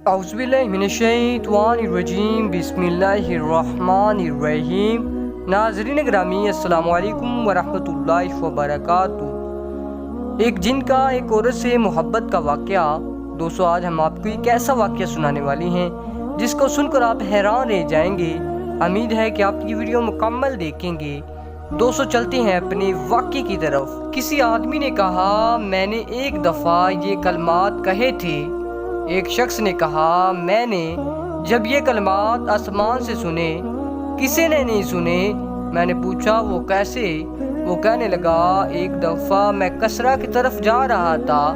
औज़ुबिल्लाहिमिनश्शैतानिर्रजीम बिस्मिल्लाहिर्रहमानिर्रहीम। नाज़रीन ग्रामी अस्सलामु अलैकुम वरहमतुल्लाहि वबरकातुहू। एक जिन का एक औरत से मोहब्बत का वाक़या। दोस्तों, आज हम आपको एक ऐसा वाक़या सुनाने वाली हैं जिसको सुनकर आप हैरान रह जाएंगे। उम्मीद है कि आप ये वीडियो मुकम्मल देखेंगे। दोस्तों, चलते हैं अपने वाक़ये की तरफ। किसी आदमी ने कहा, मैंने एक दफ़ा ये कलमात कहे थे। एक शख्स ने कहा, मैंने जब ये कलमात आसमान से सुने, किसी ने नहीं सुने। मैंने पूछा, वो कैसे? वो कहने लगा, एक दफ़ा मैं कसरा की तरफ जा रहा था।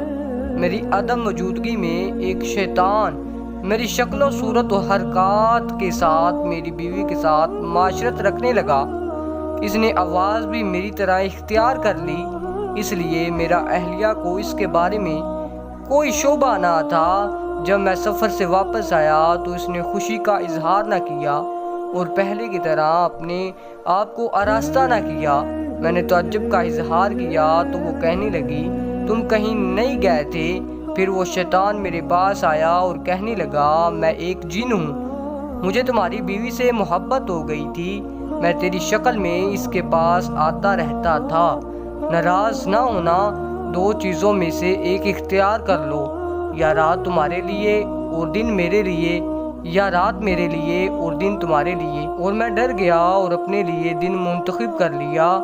मेरी अदम मौजूदगी में एक शैतान मेरी शक्ल सूरत और हरकत के साथ मेरी बीवी के साथ माशरत रखने लगा। इसने आवाज़ भी मेरी तरह इख्तियार कर ली, इसलिए मेरा अहलिया को इसके बारे में कोई शोभा ना था। जब मैं सफ़र से वापस आया तो इसने खुशी का इजहार ना किया और पहले की तरह अपने आप को आरास्ता ना किया। मैंने तअज्जुब का इजहार किया तो वो कहने लगी, तुम कहीं नहीं गए थे? फिर वो शैतान मेरे पास आया और कहने लगा, मैं एक जिन हूँ, मुझे तुम्हारी बीवी से मोहब्बत हो गई थी। मैं तेरी शक्ल में इसके पास आता रहता था। नाराज़ ना होना, दो चीज़ों में से एक इख्तियार कर लो, या रात तुम्हारे लिए और दिन मेरे लिए, या रात मेरे लिए और दिन तुम्हारे लिए। और मैं डर गया और अपने लिए दिन मुंतखब कर लिया।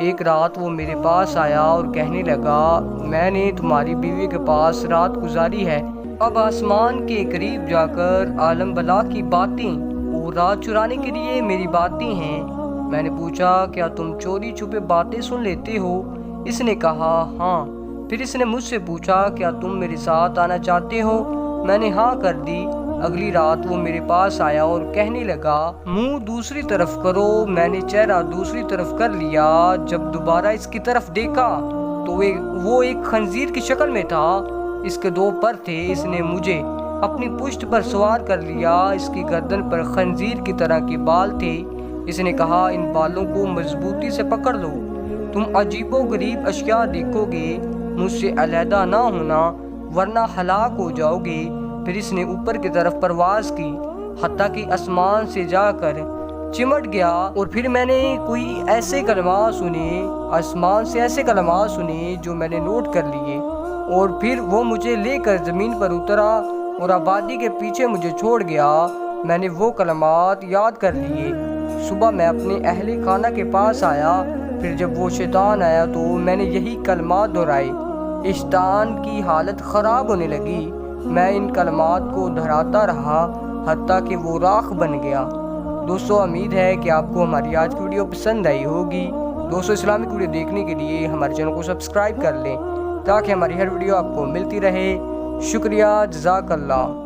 एक रात वो मेरे पास आया और कहने लगा, मैंने तुम्हारी बीवी के पास रात गुजारी है। अब आसमान के करीब जाकर आलम बला की बातें और रात चुराने के लिए मेरी बातें हैं। मैंने पूछा, क्या तुम चोरी छुपे बातें सुन लेते हो? इसने कहा, हाँ। फिर इसने मुझसे पूछा, क्या तुम मेरे साथ आना चाहते हो? मैंने हाँ कर दी। अगली रात वो मेरे पास आया और कहने लगा, मुंह दूसरी तरफ करो। मैंने चेहरा दूसरी तरफ कर लिया। जब दोबारा इसकी तरफ देखा तो वो एक खंजीर की शक्ल में था। इसके दो पर थे। इसने मुझे अपनी पुश्त पर सवार कर लिया। इसकी गर्दन पर खंजीर की तरह के बाल थे। इसने कहा, इन बालों को मजबूती से पकड़ लो, तुम अजीबो गरीब अशिया देखोगे। मुझसे अलहदा ना होना वरना हलाक हो जाओगे। फिर इसने ऊपर की तरफ परवाज़ की, हत्ता कि आसमान से जाकर चिमट गया। और फिर मैंने कोई ऐसे कलमात सुने, आसमान से ऐसे कलमात सुने जो मैंने नोट कर लिए। और फिर वो मुझे लेकर ज़मीन पर उतरा और आबादी के पीछे मुझे छोड़ गया। मैंने वो कलमात याद कर लिए। सुबह मैं अपने अहले खाना के पास आया। फिर जब वो शैतान आया तो मैंने यही कलमात दोहराए। शैतान की हालत ख़राब होने लगी। मैं इन कलमात को दोहराता रहा हत्ता कि वो राख बन गया। दोस्तों, उम्मीद है कि आपको हमारी आज की वीडियो पसंद आई होगी। दोस्तों, इस्लामिक वीडियो देखने के लिए हमारे चैनल को सब्सक्राइब कर लें ताकि हमारी हर वीडियो आपको मिलती रहे। शुक्रिया, जज़ाकल्लाह।